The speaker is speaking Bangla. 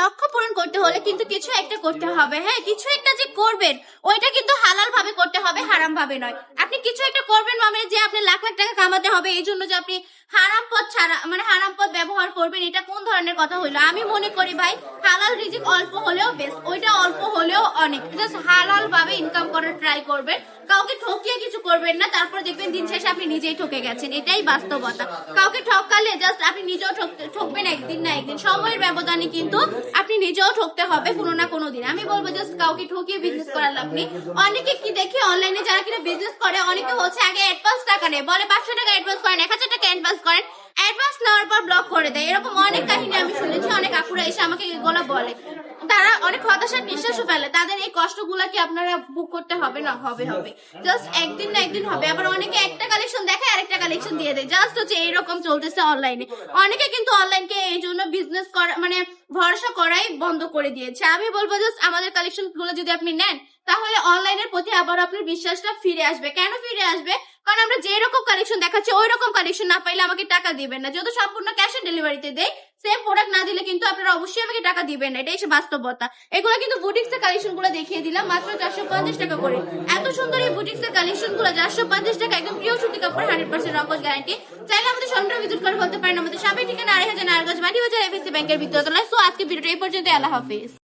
লক্ষ্য পূরণ করতে হলে কিন্তু কিছু একটা করতে হবে। হ্যাঁ, কিছু একটা যে করবেন ওইটা কিন্তু হালাল ভাবে করতে হবে, হারাম ভাবে নয়। আপনি কিছু একটা করবেন মানে যে আপনি লাখ লাখ টাকা কামাতে হবে এই জন্য যে আপনি হারাম পথ ছাড়া মানে হারাম পথ ব্যবহার করবেন, এটা কোন ধরনের কথা হইলো? আমি মনে করি ভাই হালাল রিজিক অল্প হলেও বেস্ট, ওইটা অল্প হলেও অনেক। জাস্ট হালাল ভাবে ইনকাম করার ট্রাই করবেন, কাউকে ঠকিয়ে কিছু করবেন না, তারপর দেখবেন দিন শেষে আপনি নিজেই ঠকে গেছেন। এটাই বাস্তবতা। কাউকে ঠকালে জাস্ট আপনি নিজেও ঠকবেন একদিন না একদিন, সময়ের ব্যবধানে কিন্তু আপনি নিজেও ঠকতে হবে কোনো না কোনো দিন। আমি বলবো জাস্ট কাউকে ঠকিয়ে বিজনেস করার লাভ নেই। অনেকে কি দেখি অনলাইনে যারা কিনা বিজনেস করে, অনেকে হচ্ছে আগে অ্যাডভান্স টাকা নেয়, বলে 500 টাকা অ্যাডভান্স করেন, 1000 টাকা অ্যাডভান্স করেন, অ্যাডভান্স নেওয়ার পর ব্লক করে দেয়। এরকম অনেক কাহিনী আমি শুনেছি, অনেক আপুরা এসে আমাকে এগুলো বলে। তারা অনেক হতাশার নিঃশ্বাসও ফেলে। তাদের এই কষ্টগুলা কি আপনারা বুক করতে হবে না? হবে হবে, জাস্ট একদিন না একদিন হবে। আবার অনেকে একটা কালেকশন দেখায় আরেকটা কালেকশন দিয়ে দেয়, জাস্ট হচ্ছে এইরকম চলতেছে অনলাইনে। অনেকে কিন্তু অনলাইনকে এই জন্য বিজনেস করা মানে ভরসা করাই বন্ধ করে দিয়েছে। আমি বলবো জাস্ট আমাদের কালেকশন গুলো যদি আপনি নেন তাহলে অনলাইনের প্রতি আবার আপনার বিশ্বাসটা ফিরে আসবে। কেন ফিরে আসবে? কারণ আমরা যে রকম কালেকশন দেখাচ্ছি ওই রকম কালেকশন না পাইলে আমাকে টাকা দিবেন না। যেহেতু সম্পূর্ণ ক্যাশ অন ডেলিভারিতে দেয়, সেম প্রোডাক্ট না দিলে কিন্তু আপনারা অবশ্যই আমাকে টাকা দিবেন না, এটাই বাস্তবতা। এগুলো কিন্তু বুটিক্স এর কালেকশন গুলো দেখিয়ে দিলাম মাত্র 450 টাকা করে। এত সুন্দর এই বুটিক্স এর কালেকশন গুলো 450 টাকা, একদম প্রিয় সুতি কাপড়, 100% রকজ গ্যারান্টি। চাইলে আমাদের শোরুমটা ভিজিট করে বলতে পারেন। আমাদের সবাই ঠিকানা 2500 নারায়ণগঞ্জ মাটি বাজার এফএসসি ব্যাংকের ভিতরে। সো আজকে ভিডিওটা এই পর্যন্ত, আল্লাহ হাফেজ।